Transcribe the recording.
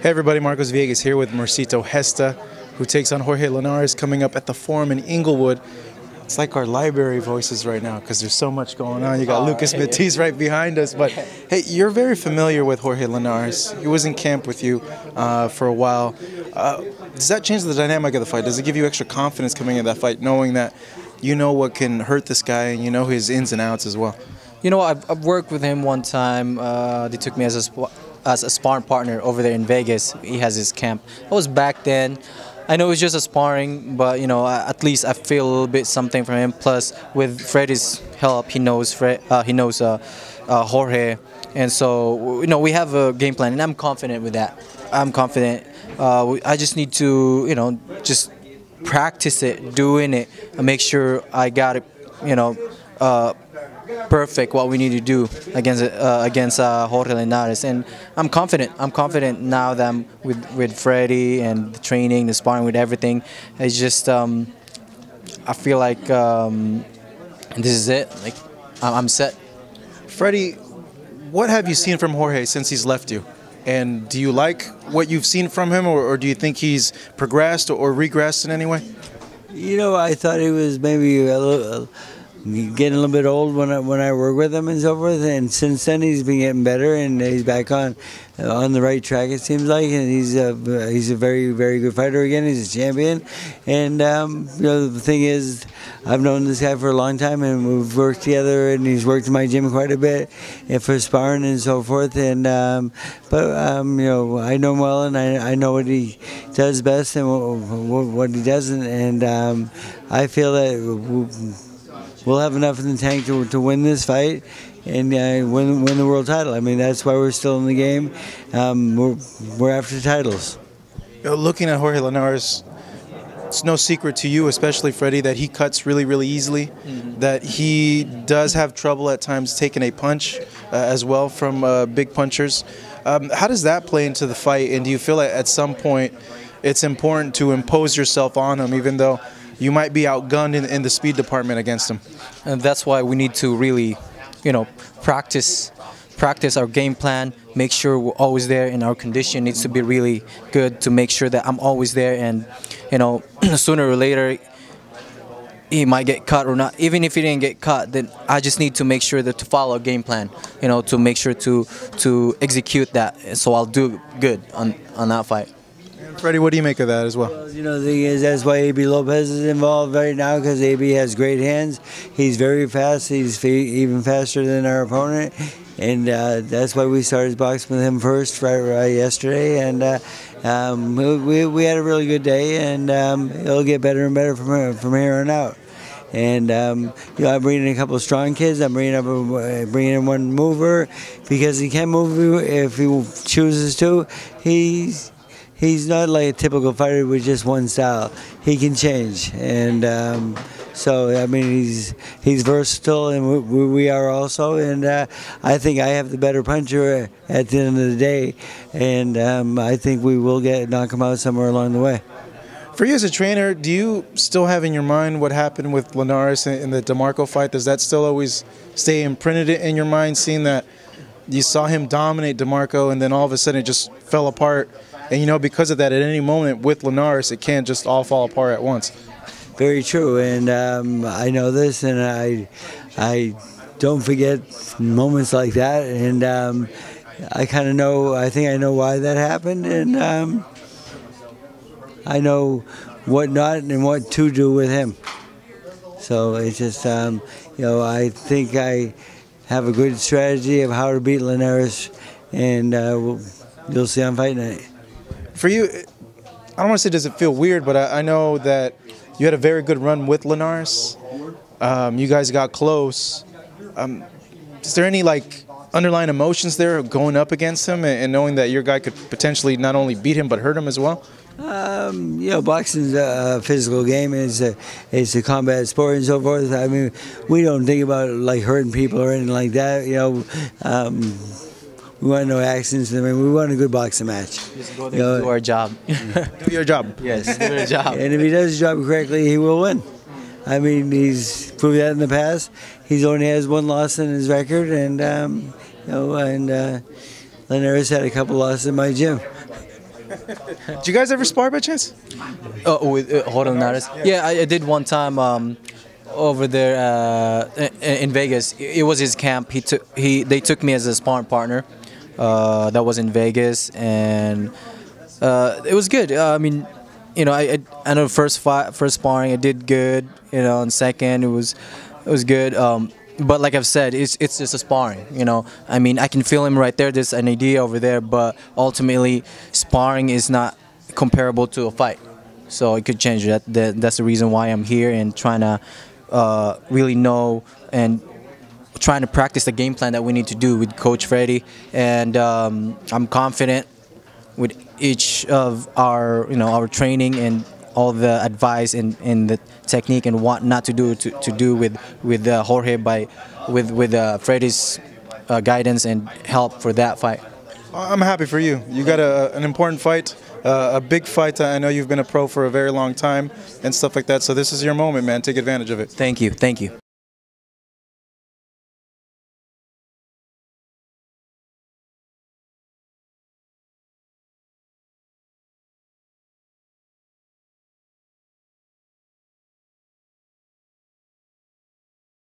Hey everybody, Marcos Villegas here with Mercito Gesta, who takes on Jorge Linares coming up at the Forum in Inglewood. It's like our library voices right now because there's so much going on. You got Lucas Matiz right behind us. But hey, you're very familiar with Jorge Linares. He was in camp with you for a while. Does that change the dynamic of the fight? Does it give you extra confidence coming into that fight, knowing that you know what can hurt this guy and you know his ins and outs as well? You know, I've worked with him one time. They took me as a sparring partner over there in Vegas. He has his camp. That was back then. I know it was just a sparring, but you know, at least I feel a little bit something from him. Plus, with Freddie's help, he knows Jorge, and so you know we have a game plan, and I'm confident with that. I'm confident. I just need to, you know, just practice it, doing it, and make sure I got it, you know, perfect what we need to do against Jorge Linares, and I'm confident. I'm confident now that I'm with Freddie and the training, the sparring, with everything. It's just I feel like this is it. Like I'm set. Freddie, what have you seen from Jorge since he's left you? And do you like what you've seen from him, or do you think he's progressed or regressed in any way? You know, I thought he was maybe getting a little bit old when I work with him and so forth, and since then he's been getting better and he's back on the right track, it seems like, and he's a very, very good fighter again. He's a champion, and you know, the thing is, I've known this guy for a long time, and we've worked together, and he's worked in my gym quite a bit for sparring and so forth, and you know, I know him well, and I know what he does best and what he doesn't, and I feel that we'll have enough in the tank to win this fight and win the world title. I mean, that's why we're still in the game. We're after titles. You know, looking at Jorge Linares, it's no secret to you, especially Freddie, that he cuts really, really easily, that he does have trouble at times taking a punch as well from big punchers. How does that play into the fight, and do you feel like at some point it's important to impose yourself on him, even though you might be outgunned in the speed department against him? And that's why we need to really, you know, practice our game plan, make sure we're always there, and our condition needs to be really good to make sure that I'm always there, and you know, sooner or later he might get cut or not. Even if he didn't get cut, then I just need to make sure that to follow a game plan, you know, to make sure to execute that, so I'll do good on that fight. Freddie, what do you make of that as well? Well, you know, the thing is, that's why A.B. Lopez is involved right now, because A.B. has great hands. He's very fast. He's even faster than our opponent, and that's why we started boxing with him first right yesterday. And we had a really good day, and it'll get better and better from here on out. And you know, I'm bringing in a couple of strong kids. I'm bringing in one mover, because he can move if he chooses to. He's not like a typical fighter with just one style. He can change, and so I mean he's versatile, and we are also. And I think I have the better puncher at the end of the day, and I think we will knock him out somewhere along the way. For you as a trainer, do you still have in your mind what happened with Linares in the DeMarco fight? Does that still always stay imprinted in your mind, seeing that you saw him dominate DeMarco and then all of a sudden it just fell apart? And you know, because of that, at any moment with Linares, it can't just all fall apart at once. Very true, and I know this, and I don't forget moments like that, and I kind of know. I think I know why that happened, and I know what not and what to do with him. So it's just, you know, I think I have a good strategy of how to beat Linares, and you'll see on fight night. For you, I don't want to say does it feel weird, but I know that you had a very good run with Linares. You guys got close. Is there any like underlying emotions there going up against him and knowing that your guy could potentially not only beat him but hurt him as well? You know, boxing's a physical game. It's a combat sport and so forth. I mean, we don't think about like hurting people or anything like that. You know. We want no accidents. I mean, we want a good boxing match. Just go there and do our job. Do your job. Yes, do your job. And if he does his job correctly, he will win. I mean, he's proved that in the past. He's only has one loss in his record, and you know, and Linares had a couple losses in my gym. Did you guys ever spar by chance? With Jorge Linares? Yeah, I did one time over there in Vegas. It was his camp. They took me as a sparring partner. That was in Vegas, and it was good. I mean, you know, I know first sparring I did good. You know, and second it was good. But like I've said, it's just a sparring. You know, I mean, I can feel him right there. There's an idea over there, but ultimately, sparring is not comparable to a fight. So it could change that. That's the reason why I'm here and trying to really know and trying to practice the game plan that we need to do with Coach Freddie. And I'm confident with each of our our training and all the advice and the technique and what not to do with Jorge with Freddie's guidance and help for that fight. I'm happy for you. You got an important fight, a big fight. I know you've been a pro for a very long time and stuff like that. So this is your moment, man. Take advantage of it. Thank you. Thank you.